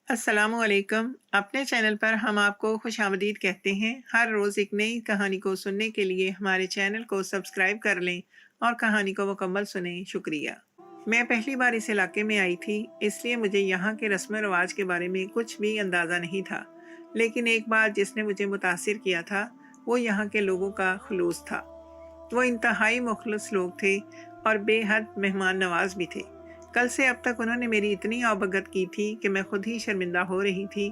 अस्सलामुअलैकुम। अपने चैनल पर हम आपको खुशामदीद कहते हैं। हर रोज़ एक नई कहानी को सुनने के लिए हमारे चैनल को सब्सक्राइब कर लें और कहानी को मुकम्मल सुनें। शुक्रिया। मैं पहली बार इस इलाके में आई थी, इसलिए मुझे यहाँ के रस्म रवाज के बारे में कुछ भी अंदाज़ा नहीं था। लेकिन एक बात जिसने मुझे मुतासिर किया था, वो यहाँ के लोगों का खुलूस था। वो इंतहाई मुखलिस लोग थे और बेहद मेहमान नवाज भी थे। कल से अब तक उन्होंने मेरी इतनी अवगत की थी कि मैं खुद ही शर्मिंदा हो रही थी।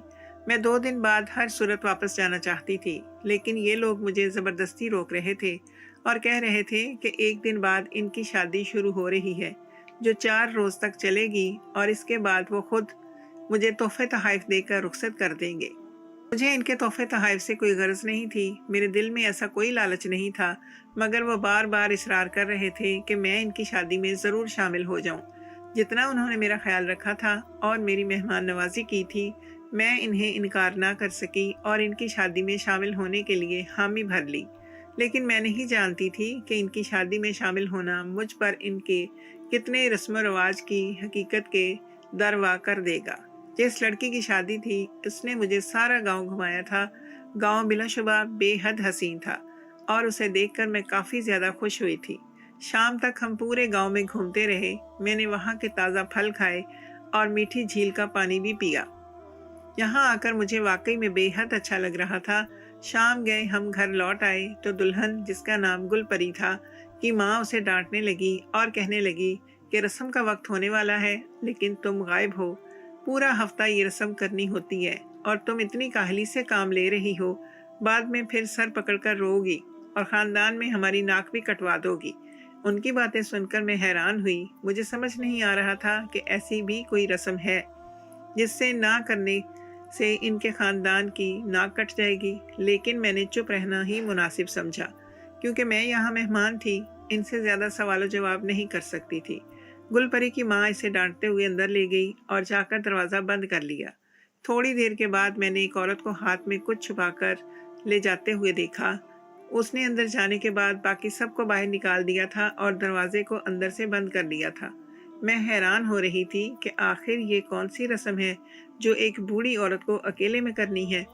मैं 2 दिन बाद हर सूरत वापस जाना चाहती थी, लेकिन ये लोग मुझे ज़बरदस्ती रोक रहे थे और कह रहे थे कि एक दिन बाद इनकी शादी शुरू हो रही है, जो 4 रोज़ तक चलेगी, और इसके बाद वो खुद मुझे तोहफे तोहफ़ देकर रुखसत कर देंगे। मुझे इनके तोहफे तोहफ़ से कोई गर्ज नहीं थी, मेरे दिल में ऐसा कोई लालच नहीं था, मगर वो बार बार इसरार कर रहे थे कि मैं इनकी शादी में ज़रूर शामिल हो जाऊं। जितना उन्होंने मेरा ख्याल रखा था और मेरी मेहमान नवाजी की थी, मैं इन्हें इनकार ना कर सकी और इनकी शादी में शामिल होने के लिए हामी भर ली। लेकिन मैं नहीं जानती थी कि इनकी शादी में शामिल होना मुझ पर इनके कितने रस्म रवाज की हकीकत के दरवा कर देगा। जिस लड़की की शादी थी, उसने मुझे सारा गांव घुमाया था। गांव बिलाशुबा बेहद हसीन था और उसे देखकर मैं काफ़ी ज़्यादा खुश हुई थी। शाम तक हम पूरे गांव में घूमते रहे। मैंने वहां के ताज़ा फल खाए और मीठी झील का पानी भी पिया। यहाँ आकर मुझे वाकई में बेहद अच्छा लग रहा था। शाम गए हम घर लौट आए तो दुल्हन, जिसका नाम गुलपरी था, की माँ उसे डांटने लगी और कहने लगी कि रस्म का वक्त होने वाला है, लेकिन तुम गायब हो। पूरा हफ्ता ये रस्म करनी होती है और तुम इतनी काहली से काम ले रही हो। बाद में फिर सर पकड़कर रोगी और ख़ानदान में हमारी नाक भी कटवा दोगी। उनकी बातें सुनकर मैं हैरान हुई। मुझे समझ नहीं आ रहा था कि ऐसी भी कोई रस्म है जिससे ना करने से इनके ख़ानदान की नाक कट जाएगी। लेकिन मैंने चुप रहना ही मुनासिब समझा, क्योंकि मैं यहाँ मेहमान थी, इनसे ज़्यादा सवाल जवाब नहीं कर सकती थी। गुलपरी की माँ इसे डांटते हुए अंदर ले गई और जाकर दरवाज़ा बंद कर लिया। थोड़ी देर के बाद मैंने एक औरत को हाथ में कुछ छुपाकर ले जाते हुए देखा। उसने अंदर जाने के बाद बाकी सबको बाहर निकाल दिया था और दरवाजे को अंदर से बंद कर लिया था। मैं हैरान हो रही थी कि आखिर ये कौन सी रस्म है जो एक बूढ़ी औरत को अकेले में करनी है।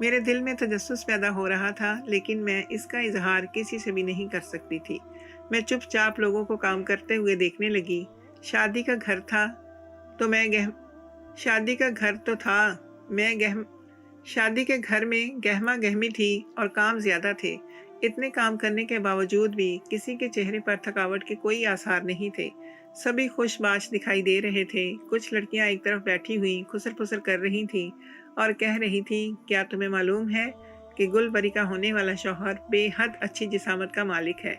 मेरे दिल में तजस्सुस पैदा हो रहा था, लेकिन मैं इसका इजहार किसी से भी नहीं कर सकती थी। मैं चुपचाप लोगों को काम करते हुए देखने लगी। शादी का घर था तो मैं गह शादी का घर तो था मैं गह शादी के घर में गहमा गहमी थी और काम ज्यादा थे। इतने काम करने के बावजूद भी किसी के चेहरे पर थकावट के कोई आसार नहीं थे। सभी खुशबाश दिखाई दे रहे थे। कुछ लड़कियां एक तरफ बैठी हुई खुसर फुसर कर रही थी और कह रही थी, क्या तुम्हें मालूम है कि गुलपरी का होने वाला शौहर बेहद अच्छी जिसामत का मालिक है।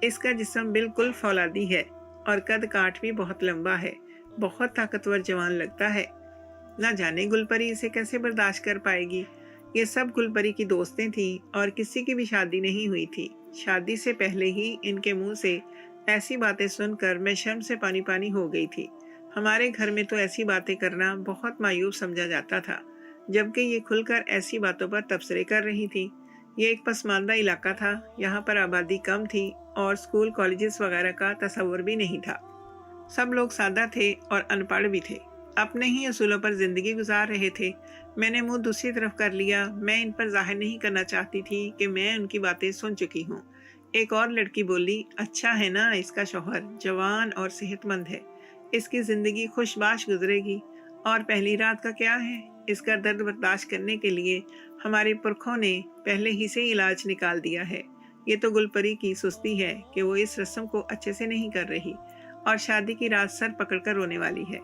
इसका जिस्म बिल्कुल फौलादी है और कद काठ भी बहुत लंबा है। बहुत ताकतवर जवान लगता है। ना जाने गुलपरी इसे कैसे बर्दाश्त कर पाएगी। ये सब गुलपरी की दोस्तें थीं और किसी की भी शादी नहीं हुई थी। शादी से पहले ही इनके मुंह से ऐसी बातें सुनकर मैं शर्म से पानी पानी हो गई थी। हमारे घर में तो ऐसी बातें करना बहुत मायूब समझा जाता था, जबकि ये खुलकर ऐसी बातों पर तबसरे कर रही थी। ये एक पसमानदा इलाका था, यहाँ पर आबादी कम थी और स्कूल कॉलेजेस वगैरह का तस्वुर भी नहीं था। सब लोग सादा थे और अनपढ़ भी थे, अपने ही असूलों पर जिंदगी गुजार रहे थे। मैंने मुंह दूसरी तरफ कर लिया। मैं इन पर जाहिर नहीं करना चाहती थी कि मैं उनकी बातें सुन चुकी हूँ। एक और लड़की बोली, अच्छा है ना, इसका शौहर जवान और सेहतमंद है, इसकी जिंदगी खुशबाश गुजरेगी। और पहली रात का क्या है, इसका दर्द बर्दाश्त करने के लिए हमारे पुरखों ने पहले ही से इलाज निकाल दिया है। ये तो गुलपरी की सुस्ती है कि वो इस रस्म को अच्छे से नहीं कर रही और शादी की रात सर पकड़कर रोने वाली है।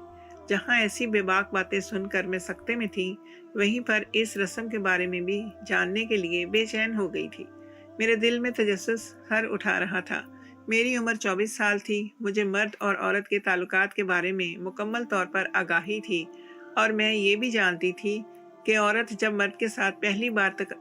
जहाँ ऐसी बेबाक बातें सुनकर मैं सकते में थी, वहीं पर इस रस्म के बारे में भी जानने के लिए बेचैन हो गई थी। मेरे दिल में तजस्सुस हर उठा रहा था। मेरी उम्र 24 साल थी। मुझे मर्द और औरत के ताल्लुकात के बारे में मुकम्मल तौर पर आगाही थी और मैं ये भी जानती थी कि औरत जब मर्द के साथ पहली बार तक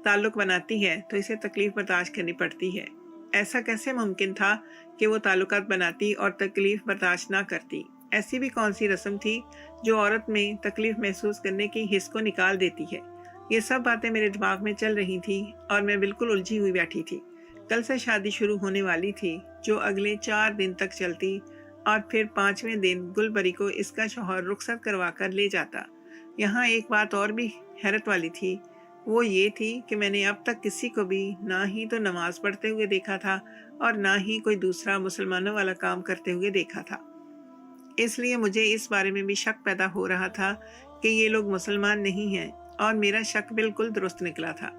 ताल्लुक बनाती है तो इसे तकलीफ बर्दाश्त करनी पड़ती है। ऐसा कैसे मुमकिन था कि वो ताल्लुकात बनाती और तकलीफ बर्दाश्त ना करती। ऐसी भी कौन सी रस्म थी जो औरत में तकलीफ महसूस करने की हिस्स को निकाल देती है। ये सब बातें मेरे दिमाग में चल रही थी और मैं बिल्कुल उलझी हुई बैठी थी। कल से शादी शुरू होने वाली थी, जो अगले 4 दिन तक चलती और फिर 5वें दिन गुलपरी को इसका शौहर रुखसत करवा कर ले जाता। यहाँ एक बात और भी हैरत वाली थी, वो ये थी कि मैंने अब तक किसी को भी ना ही तो नमाज पढ़ते हुए देखा था और ना ही कोई दूसरा मुसलमानों वाला काम करते हुए देखा था। इसलिए मुझे इस बारे में भी शक पैदा हो रहा था कि ये लोग मुसलमान नहीं हैं, और मेरा शक बिल्कुल दुरुस्त निकला था।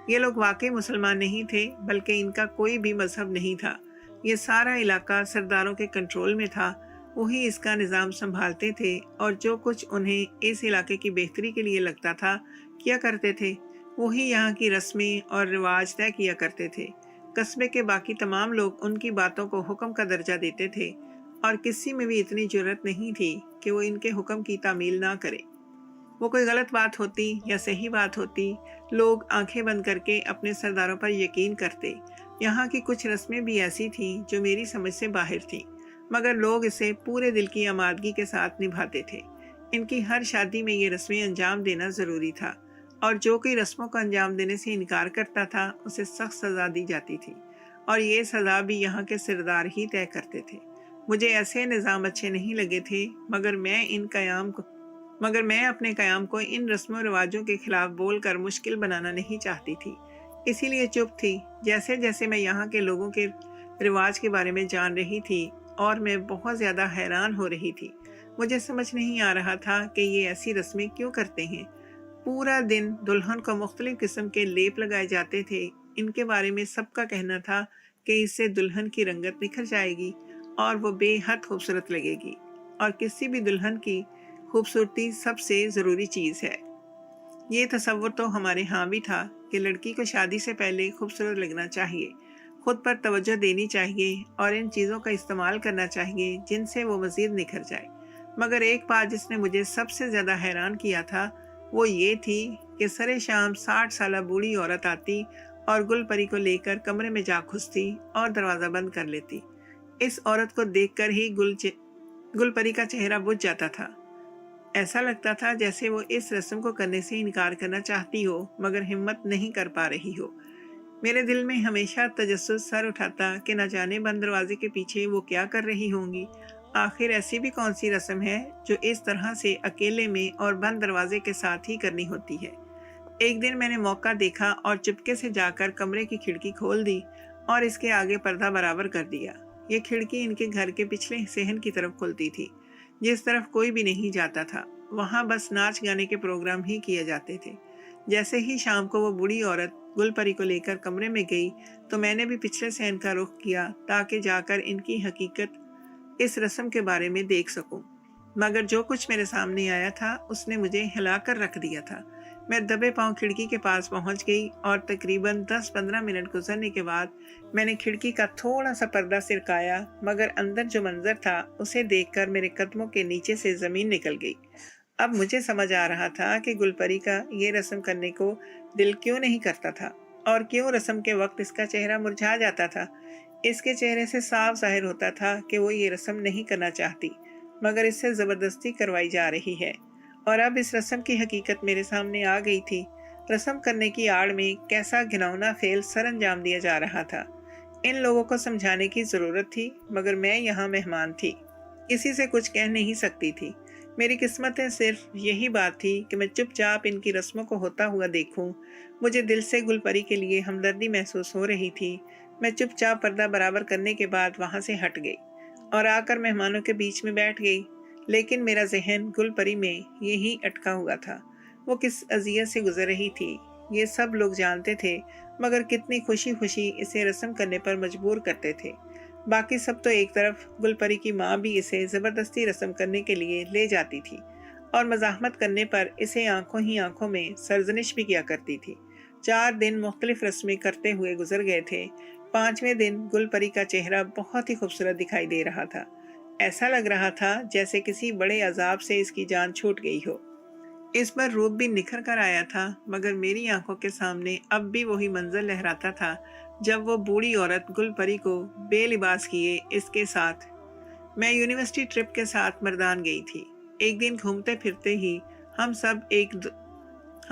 ये लोग वाकई मुसलमान नहीं थे, बल्कि इनका कोई भी मजहब नहीं था। ये सारा इलाका सरदारों के कंट्रोल में था, वही इसका निज़ाम संभालते थे, और जो कुछ उन्हें इस इलाके की बेहतरी के लिए लगता था किया करते थे। वही यहाँ की रस्में और रिवाज तय किया करते थे। कस्बे के बाकी तमाम लोग उनकी बातों को हुक्म का दर्जा देते थे, और किसी में भी इतनी जुर्रत नहीं थी कि वो इनके हुक्म की तामील ना करे। वो कोई गलत बात होती या सही बात होती, लोग आंखें बंद करके अपने सरदारों पर यकीन करते। यहाँ की कुछ रस्में भी ऐसी थीं जो मेरी समझ से बाहर थीं, मगर लोग इसे पूरे दिल की आमादगी के साथ निभाते थे। इनकी हर शादी में ये रस्में अंजाम देना ज़रूरी था, और जो कोई रस्मों को अंजाम देने से इनकार करता था उसे सख्त सज़ा दी जाती थी, और ये सज़ा भी यहाँ के सरदार ही तय करते थे। मुझे ऐसे निज़ाम अच्छे नहीं लगे थे, मगर मैं अपने क़याम को इन रस्मों रिवाजों के खिलाफ बोलकर मुश्किल बनाना नहीं चाहती थी, इसीलिए चुप थी। जैसे जैसे मैं यहाँ के लोगों के रिवाज के बारे में जान रही थी, और मैं बहुत ज़्यादा हैरान हो रही थी। मुझे समझ नहीं आ रहा था कि ये ऐसी रस्में क्यों करते हैं। पूरा दिन दुल्हन को मुख्तलिफ किस्म के लेप लगाए जाते थे। इनके बारे में सबका कहना था कि इससे दुल्हन की रंगत निखर जाएगी और वो बेहद खूबसूरत लगेगी, और किसी भी दुल्हन की खूबसूरती सबसे ज़रूरी चीज़ है। ये तसव्वुर तो हमारे यहाँ भी था कि लड़की को शादी से पहले खूबसूरत लगना चाहिए, खुद पर तवज्जो देनी चाहिए, और इन चीज़ों का इस्तेमाल करना चाहिए जिनसे वो मज़ीद निखर जाए। मगर एक बात जिसने मुझे सबसे ज़्यादा हैरान किया था वो ये थी कि सरे शाम 60 साल बूढ़ी औरत आती और गुलपरी को लेकर कमरे में जा घुसती और दरवाज़ा बंद कर लेती। इस औरत को देखकर ही गुलपरी का चेहरा बुझ जाता था। ऐसा लगता था जैसे वो इस रस्म को करने से इनकार करना चाहती हो, मगर हिम्मत नहीं कर पा रही हो। मेरे दिल में हमेशा तजस्सुस सर उठाता कि न जाने बंद दरवाजे के पीछे वो क्या कर रही होंगी। आखिर ऐसी भी कौन सी रस्म है जो इस तरह से अकेले में और बंद दरवाजे के साथ ही करनी होती है। एक दिन मैंने मौका देखा और चुपके से जाकर कमरे की खिड़की खोल दी और इसके आगे पर्दा बराबर कर दिया। ये खिड़की इनके घर के पिछले सहन की तरफ खुलती थी, जिस तरफ कोई भी नहीं जाता था। वहाँ बस नाच गाने के प्रोग्राम ही किए जाते थे। जैसे ही शाम को वो बूढ़ी औरत गुलपरी को लेकर कमरे में गई तो मैंने भी पिछले सहन का रुख किया ताकि जाकर इनकी हकीकत इस रस्म के बारे में देख सकूं। मगर जो कुछ मेरे सामने आया था उसने मुझे हिलाकर रख दिया था। मैं दबे पांव खिड़की के पास पहुंच गई और तकरीबन 10-15 मिनट गुजरने के बाद मैंने खिड़की का थोड़ा सा पर्दा सिरकाया, मगर अंदर जो मंजर था उसे देखकर मेरे कदमों के नीचे से ज़मीन निकल गई। अब मुझे समझ आ रहा था कि गुलपरी का ये रस्म करने को दिल क्यों नहीं करता था, और क्यों रस्म के वक्त इसका चेहरा मुरझा जाता था। इसके चेहरे से साफ जाहिर होता था कि वो ये रस्म नहीं करना चाहती, मगर इससे ज़बरदस्ती करवाई जा रही है। और अब इस रस्म की हकीकत मेरे सामने आ गई थी। रस्म करने की आड़ में कैसा घिनौना फेल सर अंजाम दिया जा रहा था। इन लोगों को समझाने की ज़रूरत थी, मगर मैं यहाँ मेहमान थी, किसी से कुछ कह नहीं सकती थी। मेरी किस्मत में सिर्फ यही बात थी कि मैं चुपचाप इनकी रस्मों को होता हुआ देखूं। मुझे दिल से गुलपरी के लिए हमदर्दी महसूस हो रही थी। मैं चुपचाप पर्दा बराबर करने के बाद वहाँ से हट गई और आकर मेहमानों के बीच में बैठ गई, लेकिन मेरा जहन गुलपरी में यही अटका हुआ था। वो किस अजियत से गुजर रही थी ये सब लोग जानते थे, मगर कितनी खुशी खुशी इसे रस्म करने पर मजबूर करते थे। बाकी सब तो एक तरफ, गुलपरी की माँ भी इसे ज़बरदस्ती रस्म करने के लिए ले जाती थी और मज़ाहमत करने पर इसे आंखों ही आंखों में सरजनिश भी किया करती थी। 4 दिन मुख्तलिफ रस्में करते हुए गुजर गए थे। 5वें दिन गुलपरी का चेहरा बहुत ही खूबसूरत दिखाई दे रहा था। ऐसा लग रहा था जैसे किसी बड़े अजाब से इसकी जान छूट गई हो। इस पर रूप भी निखर कर आया था, मगर मेरी आंखों के सामने अब भी वही मंजर लहराता था जब वो बूढ़ी औरत गुलपरी को बेलिबास किए इसके साथ। मैं यूनिवर्सिटी ट्रिप के साथ मर्दान गई थी। एक दिन घूमते फिरते ही हम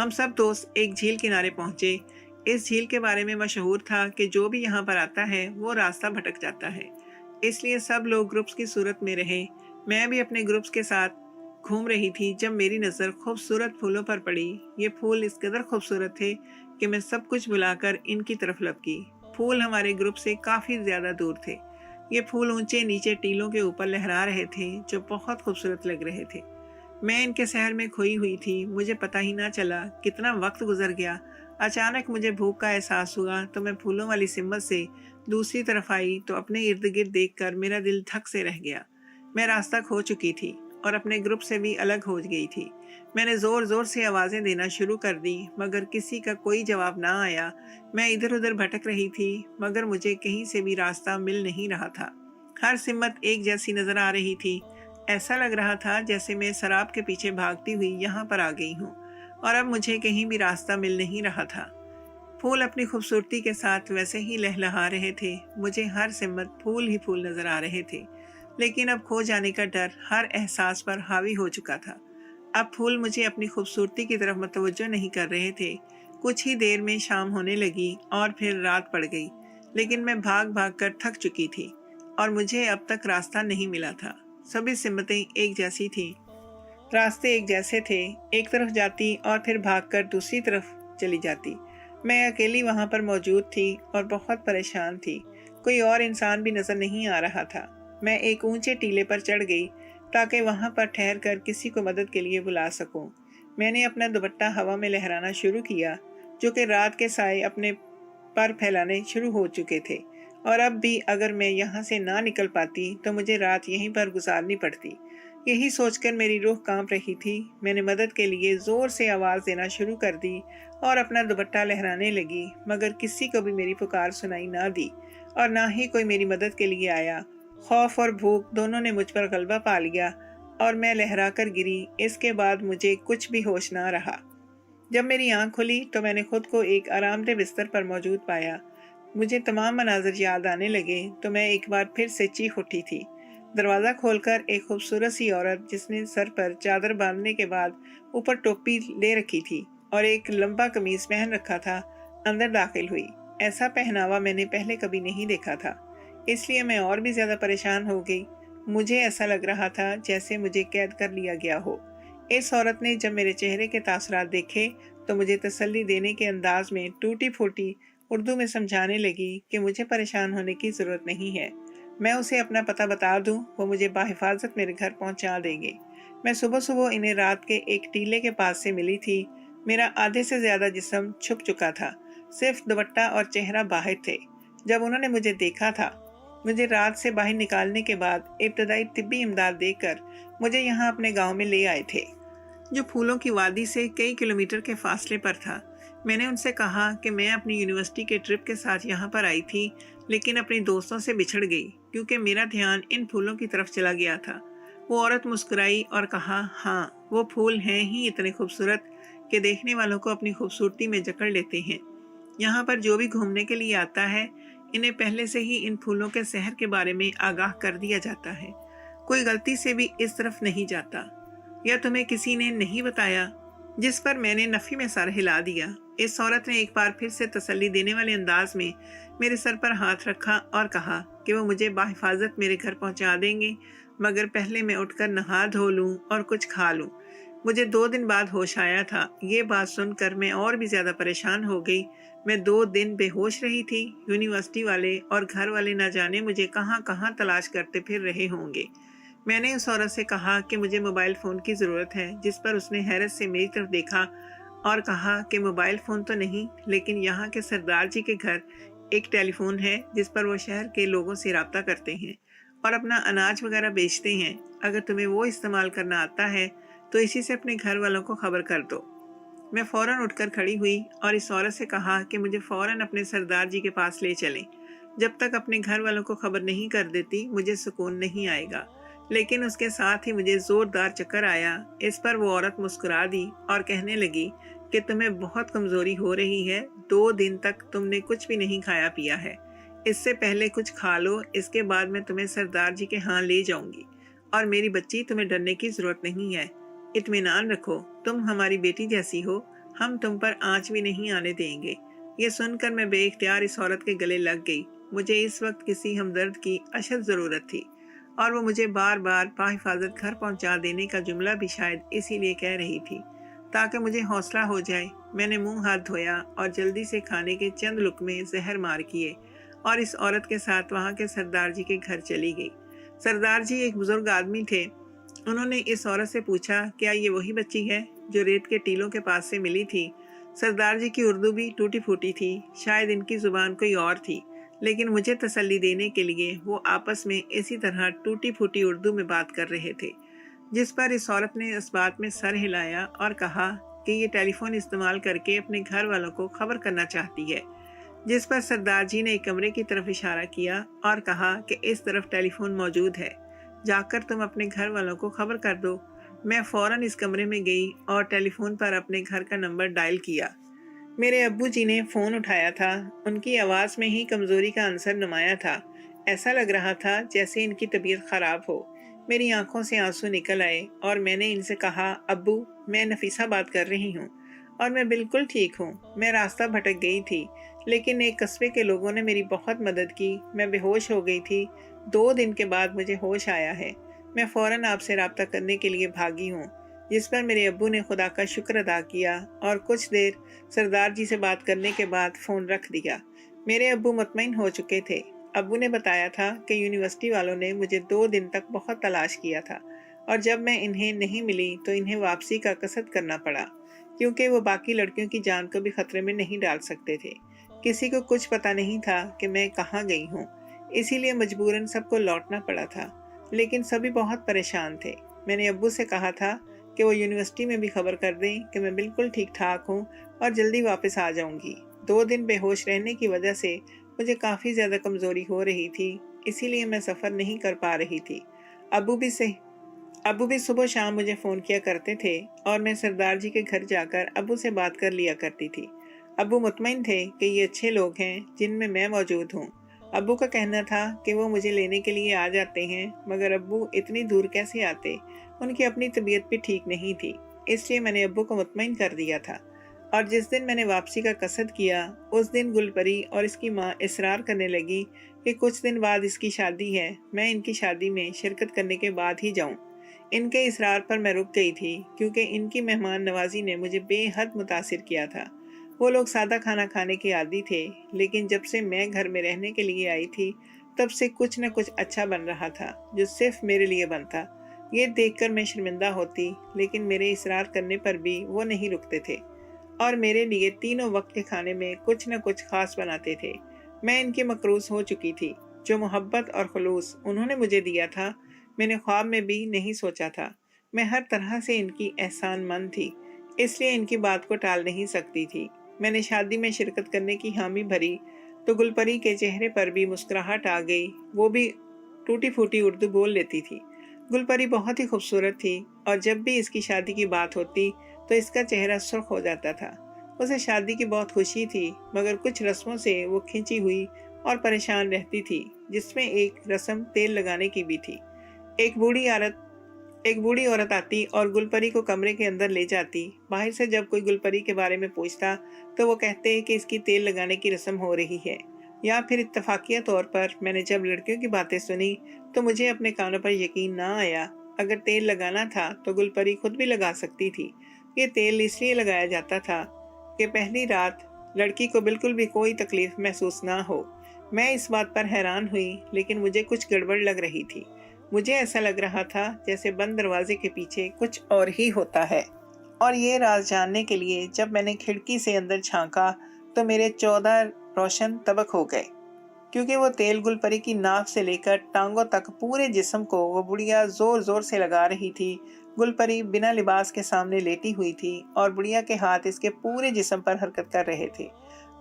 सब दोस्त एक झील किनारे पहुंचे। इस झील के बारे में मशहूर था कि जो भी यहाँ पर आता है वो रास्ता भटक जाता है, इसलिए सब लोग ग्रुप्स की सूरत में रहे। मैं भी अपने ग्रुप्स के साथ घूम रही थी जब मेरी नज़र खूबसूरत फूलों पर पड़ी। ये फूल इस कदर खूबसूरत थे कि मैं सब कुछ भुलाकर इनकी तरफ लपकी। फूल हमारे ग्रुप से काफ़ी ज़्यादा दूर थे। ये फूल ऊंचे नीचे टीलों के ऊपर लहरा रहे थे जो बहुत खूबसूरत लग रहे थे। मैं इनके शहर में खोई हुई थी, मुझे पता ही ना चला कितना वक्त गुजर गया। अचानक मुझे भूख का एहसास हुआ तो मैं फूलों वाली सिम्मत से दूसरी तरफ आई तो अपने इर्द गिर्द देखकर मेरा दिल धक से रह गया। मैं रास्ता खो चुकी थी और अपने ग्रुप से भी अलग हो गई थी। मैंने ज़ोर ज़ोर से आवाज़ें देना शुरू कर दी मगर किसी का कोई जवाब ना आया। मैं इधर उधर भटक रही थी मगर मुझे कहीं से भी रास्ता मिल नहीं रहा था। हर सिम्मत एक जैसी नज़र आ रही थी। ऐसा लग रहा था जैसे मैं शराब के पीछे भागती हुई यहाँ पर आ गई हूँ और अब मुझे कहीं भी रास्ता मिल नहीं रहा था। फूल अपनी खूबसूरती के साथ वैसे ही लहलहा रहे थे। मुझे हर सिम्मत फूल ही फूल नजर आ रहे थे, लेकिन अब खो जाने का डर हर एहसास पर हावी हो चुका था। अब फूल मुझे अपनी खूबसूरती की तरफ मतवज्जो नहीं कर रहे थे। कुछ ही देर में शाम होने लगी और फिर रात पड़ गई, लेकिन मैं भाग भाग कर थक चुकी थी और मुझे अब तक रास्ता नहीं मिला था। सभी सिम्मतें एक जैसी थीं, रास्ते एक जैसे थे। एक तरफ जाती और फिर भागकर दूसरी तरफ चली जाती। मैं अकेली वहां पर मौजूद थी और बहुत परेशान थी। कोई और इंसान भी नजर नहीं आ रहा था। मैं एक ऊंचे टीले पर चढ़ गई ताकि वहां पर ठहर कर किसी को मदद के लिए बुला सकूं। मैंने अपना दुपट्टा हवा में लहराना शुरू किया, जो कि रात के साए अपने पर फैलाने शुरू हो चुके थे। और अब भी अगर मैं यहाँ से ना निकल पाती तो मुझे रात यहीं पर गुजारनी पड़ती। यही सोचकर मेरी रूह कांप रही थी। मैंने मदद के लिए जोर से आवाज़ देना शुरू कर दी और अपना दुपट्टा लहराने लगी, मगर किसी को भी मेरी पुकार सुनाई ना दी और ना ही कोई मेरी मदद के लिए आया। खौफ और भूख दोनों ने मुझ पर गलबा पा लिया और मैं लहरा कर गिरी। इसके बाद मुझे कुछ भी होश ना रहा। जब मेरी आंख खुली तो मैंने खुद को एक आरामदेह बिस्तर पर मौजूद पाया। मुझे तमाम मनाज़र याद आने लगे तो मैं एक बार फिर से चीख उठी थी। दरवाज़ा खोलकर एक खूबसूरत सी औरत, जिसने सर पर चादर बांधने के बाद ऊपर टोपी ले रखी थी और एक लंबा कमीज पहन रखा था, अंदर दाखिल हुई। ऐसा पहनावा मैंने पहले कभी नहीं देखा था, इसलिए मैं और भी ज़्यादा परेशान हो गई। मुझे ऐसा लग रहा था जैसे मुझे कैद कर लिया गया हो। इस औरत ने जब मेरे चेहरे के तासरात देखे तो मुझे तसल्ली देने के अंदाज में टूटी फूटी उर्दू में समझाने लगी कि मुझे परेशान होने की ज़रूरत नहीं है। मैं उसे अपना पता बता दूं, वो मुझे बाहिफाजत मेरे घर पहुंचा देंगे। मैं सुबह सुबह इन्हें रात के एक टीले के पास से मिली थी। मेरा आधे से ज़्यादा जिस्म छुप चुका था, सिर्फ दुपट्टा और चेहरा बाहर थे। जब उन्होंने मुझे देखा था, मुझे रात से बाहर निकालने के बाद इब्तदाई तिब्बी इमदाद देकर मुझे यहाँ अपने गाँव में ले आए थे, जो फूलों की वादी से कई किलोमीटर के फासले पर था। मैंने उनसे कहा कि मैं अपनी यूनिवर्सिटी के ट्रिप के साथ यहाँ पर आई थी, लेकिन अपने दोस्तों से बिछड़ गई क्योंकि मेरा ध्यान इन फूलों की तरफ चला गया था। वो औरत मुस्कुराई और कहा, हाँ, वो फूल हैं ही इतने खूबसूरत कि देखने वालों को अपनी खूबसूरती में जकड़ लेते हैं। यहाँ पर जो भी घूमने के लिए आता है, इन्हें पहले से ही इन फूलों के शहर के बारे में आगाह कर दिया जाता है। कोई गलती से भी इस तरफ नहीं जाता। या तुम्हें किसी ने नहीं बताया? जिस पर मैंने नफी में सर हिला दिया। इस औरत ने एक बार फिर से तसल्ली देने वाले अंदाज में मेरे सर पर हाथ रखा और कहा कि वो मुझे बाहिफाजत मेरे घर पहुंचा देंगे, मगर पहले मैं उठकर नहा धो लूं और कुछ खा लूं। मुझे 2 दिन बाद होश आया था। ये बात सुनकर मैं और भी ज़्यादा परेशान हो गई। मैं 2 दिन बेहोश रही थी। यूनिवर्सिटी वाले और घर वाले न जाने मुझे कहाँ कहाँ तलाश करते फिर रहे होंगे। मैंने उस औरत से कहा कि मुझे मोबाइल फ़ोन की ज़रूरत है, जिस पर उसने हैरत से मेरी तरफ देखा और कहा कि मोबाइल फ़ोन तो नहीं, लेकिन यहाँ के सरदार जी के घर एक टेलीफोन है जिस पर वो शहर के लोगों से रब्ता करते हैं और अपना अनाज वगैरह बेचते हैं। अगर तुम्हें वो इस्तेमाल करना आता है तो इसी से अपने घर वालों को खबर कर दो। मैं फ़ौरन उठकर खड़ी हुई और इस औरत से कहा कि मुझे फ़ौरन अपने सरदार जी के पास ले चलें। जब तक अपने घर वालों को खबर नहीं कर देती मुझे सुकून नहीं आएगा। लेकिन उसके साथ ही मुझे ज़ोरदार चक्कर आया। इस पर वो औरत मुस्कुरा दी और कहने लगी कि तुम्हें बहुत कमज़ोरी हो रही है। 2 दिन तक तुमने कुछ भी नहीं खाया पिया है। इससे पहले कुछ खा लो, इसके बाद मैं तुम्हें सरदार जी के यहाँ ले जाऊंगी। और मेरी बच्ची, तुम्हें डरने की ज़रूरत नहीं है। इत्मीनान रखो, तुम हमारी बेटी जैसी हो, हम तुम पर आँच भी नहीं आने देंगे। ये सुनकर मैं बेइख्तियार इस औरत के गले लग गई। मुझे इस वक्त किसी हमदर्द की अशद ज़रूरत थी। और वो मुझे बार बार बाहिफाजत घर पहुंचा देने का जुमला भी शायद इसीलिए कह रही थी ताकि मुझे हौसला हो जाए। मैंने मुंह हाथ धोया और जल्दी से खाने के चंद लुकमे जहर मार किए और इस औरत के साथ वहाँ के सरदार जी के घर चली गई। सरदार जी एक बुजुर्ग आदमी थे। उन्होंने इस औरत से पूछा, क्या ये वही बच्ची है जो रेत के टीलों के पास से मिली थी? सरदार जी की उर्दू भी टूटी फूटी थी, शायद इनकी जुबान कोई और थी, लेकिन मुझे तसल्ली देने के लिए वो आपस में इसी तरह टूटी फूटी उर्दू में बात कर रहे थे। जिस पर इस औरत ने इस बात में सर हिलाया और कहा कि ये टेलीफोन इस्तेमाल करके अपने घर वालों को खबर करना चाहती है। जिस पर सरदार जी ने एक कमरे की तरफ इशारा किया और कहा कि इस तरफ टेलीफोन मौजूद है, जाकर तुम अपने घर वालों को खबर कर दो। मैं फौरन इस कमरे में गई और टेलीफोन पर अपने घर का नंबर डायल किया। मेरे अब्बू जी ने फ़ोन उठाया था। उनकी आवाज़ में ही कमज़ोरी का अंसर नुमाया था। ऐसा लग रहा था जैसे इनकी तबीयत ख़राब हो। मेरी आंखों से आंसू निकल आए और मैंने इनसे कहा, अब्बू, मैं नफीसा बात कर रही हूँ और मैं बिल्कुल ठीक हूँ। मैं रास्ता भटक गई थी, लेकिन एक कस्बे के लोगों ने मेरी बहुत मदद की। मैं बेहोश हो गई थी। 2 दिन के बाद मुझे होश आया है। मैं फ़ौरन आपसे रब्ता करने के लिए भागी हूँ। जिस पर मेरे अब्बू ने खुदा का शुक्र अदा किया और कुछ देर सरदार जी से बात करने के बाद फ़ोन रख दिया। मेरे अब्बू मुतमईन हो चुके थे। अब्बू ने बताया था कि यूनिवर्सिटी वालों ने मुझे 2 दिन तक बहुत तलाश किया था और जब मैं इन्हें नहीं मिली तो इन्हें वापसी का कसद करना पड़ा, क्योंकि वो बाकी लड़कियों की जान को भी खतरे में नहीं डाल सकते थे। किसी को कुछ पता नहीं था कि मैं कहाँ गई हूँ, इसीलिए मजबूरन सबको लौटना पड़ा था। लेकिन सभी बहुत परेशान थे। मैंने अब्बू से कहा था कि वो यूनिवर्सिटी में भी खबर कर दें कि मैं बिल्कुल ठीक ठाक हूँ और जल्दी वापस आ जाऊँगी। 2 दिन बेहोश रहने की वजह से मुझे काफ़ी ज़्यादा कमज़ोरी हो रही थी, इसीलिए मैं सफ़र नहीं कर पा रही थी। अब्बू भी से अब्बू भी सुबह शाम मुझे फ़ोन किया करते थे और मैं सरदार जी के घर जाकर अब्बू से बात कर लिया करती थी। अब्बू मुतमईन थे कि ये अच्छे लोग हैं जिनमें मैं मौजूद हूँ। अब्बू का कहना था कि वो मुझे लेने के लिए आ जाते हैं, मगर अब्बू इतनी दूर कैसे आते? उनकी अपनी तबीयत भी ठीक नहीं थी, इसलिए मैंने अब्बू को मुतमईन कर दिया था। और जिस दिन मैंने वापसी का कसद किया, उस दिन गुलपरी और इसकी माँ इसरार करने लगी कि कुछ दिन बाद इसकी शादी है, मैं इनकी शादी में शिरकत करने के बाद ही जाऊँ। इनके इसरार पर मैं रुक गई थी, क्योंकि इनकी मेहमान नवाजी ने मुझे बेहद मुतासिर किया था। वो लोग सादा खाना खाने के आदी थे, लेकिन जब से मैं घर में रहने के लिए आई थी, तब से कुछ न कुछ अच्छा बन रहा था, जो सिर्फ मेरे लिए बनता। ये देखकर मैं शर्मिंदा होती, लेकिन मेरे इसरार करने पर भी वो नहीं रुकते थे और मेरे लिए तीनों वक्त के खाने में कुछ न कुछ खास बनाते थे। मैं इनकी मकरूस हो चुकी थी। जो मोहब्बत और खलूस उन्होंने मुझे दिया था, मैंने ख्वाब में भी नहीं सोचा था। मैं हर तरह से इनकी एहसानमंद थी, इसलिए इनकी बात को टाल नहीं सकती थी। मैंने शादी में शिरकत करने की हामी भरी तो गुलपरी के चेहरे पर भी मुस्कुराहट आ गई। वो भी टूटी फूटी उर्दू बोल लेती थी। गुलपरी बहुत ही खूबसूरत थी और जब भी इसकी शादी की बात होती तो इसका चेहरा सुर्ख हो जाता था। उसे शादी की बहुत खुशी थी, मगर कुछ रस्मों से वो खिंची हुई और परेशान रहती थी, जिसमें एक रस्म तेल लगाने की भी थी। एक बूढ़ी औरत आती और गुलपरी को कमरे के अंदर ले जाती। बाहर से जब कोई गुलपरी के बारे में पूछता तो वो कहते कि इसकी तेल लगाने की रस्म हो रही है। या फिर इत्तफाकिया तौर पर मैंने जब लड़कियों की बातें सुनी तो मुझे अपने कानों पर यकीन ना आया। अगर तेल लगाना था तो गुलपरी खुद भी लगा सकती थी। ये तेल इसलिए लगाया जाता था कि पहली रात लड़की को बिल्कुल भी कोई तकलीफ महसूस ना हो। मैं इस बात पर हैरान हुई, लेकिन मुझे कुछ गड़बड़ लग रही थी। मुझे ऐसा लग रहा था जैसे बंद दरवाजे के पीछे कुछ और ही होता है। और ये राज जानने के लिए जब मैंने खिड़की से अंदर झांका तो मेरे 14 रोशन तबक हो गए, क्योंकि वो तेल गुलपरी की नाक से लेकर टांगों तक पूरे जिस्म को वो बुढ़िया जोर जोर से लगा रही थी। गुलपरी बिना लिबास के सामने लेटी हुई थी और बुढ़िया के हाथ इसके पूरे जिस्म पर हरकत कर रहे थे।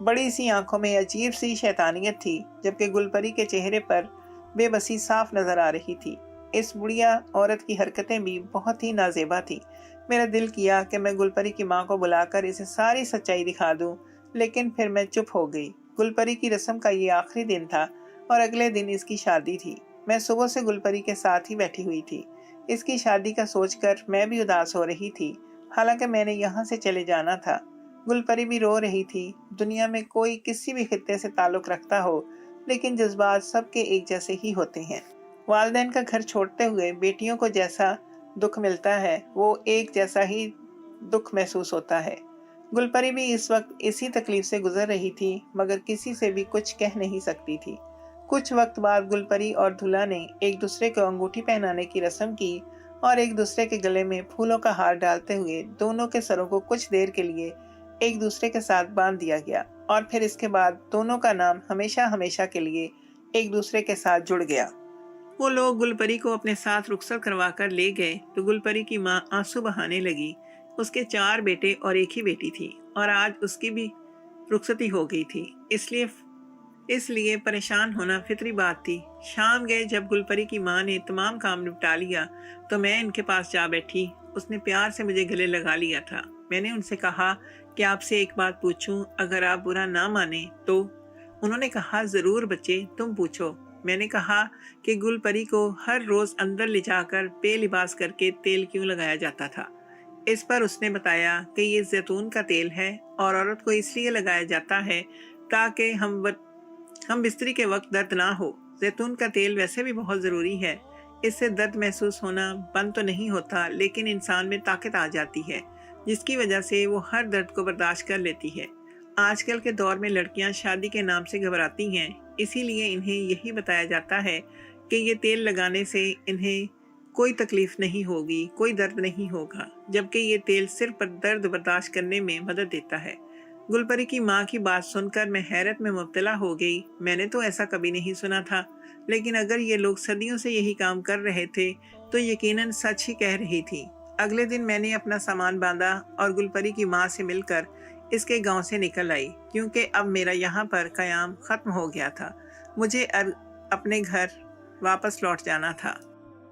बड़ी सी आंखों में अजीब सी शैतानियत थी, जबकि गुलपरी के चेहरे पर बेबसी साफ नजर आ रही थी। इस बुढ़िया औरत की हरकतें भी बहुत ही नाजेबा थी। मेरा दिल किया कि मैं गुलपरी की माँ को बुलाकर इसे सारी सच्चाई दिखा दूं, लेकिन फिर मैं चुप हो गई। गुलपरी की रस्म का ये आखिरी दिन था और अगले दिन इसकी शादी थी। मैं सुबह से गुलपरी के साथ ही बैठी हुई थी। इसकी शादी का सोचकर मैं भी उदास हो रही थी, हालांकि मैंने यहाँ से चले जाना था। गुलपरी भी रो रही थी। दुनिया में कोई किसी भी खित्ते से ताल्लुक रखता हो, लेकिन जज्बात सबके एक जैसे ही होते हैं। वालिदैन का घर छोड़ते हुए बेटियों को जैसा दुख मिलता है, वो एक जैसा ही दुख महसूस होता है। गुलपरी भी इस वक्त इसी तकलीफ से गुजर रही थी, मगर किसी से भी कुछ कह नहीं सकती थी। कुछ वक्त बाद गुलपरी और धुला ने एक दूसरे को अंगूठी पहनाने की रस्म की और एक दूसरे के गले में फूलों का हार डालते हुए दोनों के सरों को कुछ देर के लिए एक दूसरे के साथ बांध दिया गया और फिर इसके बाद दोनों का नाम हमेशा हमेशा के लिए एक दूसरे के साथ जुड़ गया। वो लोग गुलपरी को अपने साथ रुखसत करवा कर ले गए तो गुलपरी की माँ आंसू बहाने लगी। उसके 4 बेटे और एक ही बेटी थी और आज उसकी भी रुखसती हो गई थी, इसलिए परेशान होना फितरी बात थी। शाम गए जब गुलपरी की माँ ने तमाम काम निपटा लिया तो मैं इनके पास जा बैठी। उसने प्यार से मुझे गले लगा लिया था। मैंने उनसे कहा कि आपसे एक बात पूछूं, अगर आप बुरा ना माने तो। उन्होंने कहा, जरूर बच्चे, तुम पूछो। मैंने कहा कि गुलपरी को हर रोज अंदर ले जाकर बेलिबास करके तेल क्यों लगाया जाता था। इस पर उसने बताया कि ये जैतून का तेल है और औरत को इसलिए लगाया जाता है ताकि हम बिस्तरी के वक्त दर्द ना हो। जैतून का तेल वैसे भी बहुत ज़रूरी है, इससे दर्द महसूस होना बंद तो नहीं होता, लेकिन इंसान में ताकत आ जाती है जिसकी वजह से वो हर दर्द को बर्दाश्त कर लेती है। आजकल के दौर में लड़कियां शादी के नाम से घबराती हैं, इसीलिए इन्हें यही बताया जाता है कि ये तेल लगाने से इन्हें कोई तकलीफ नहीं होगी, कोई दर्द नहीं होगा, जबकि ये तेल सिर्फ दर्द बर्दाश्त करने में मदद देता है। गुलपरी की माँ की बात सुनकर मैं हैरत में मुब्तला हो गई। मैंने तो ऐसा कभी नहीं सुना था, लेकिन अगर ये लोग सदियों से यही काम कर रहे थे तो यकीनन सच ही कह रही थी। अगले दिन मैंने अपना सामान बांधा और गुलपरी की माँ से मिलकर इसके गांव से निकल आई, क्योंकि अब मेरा यहाँ पर क़याम ख़त्म हो गया था। मुझे अपने घर वापस लौट जाना था।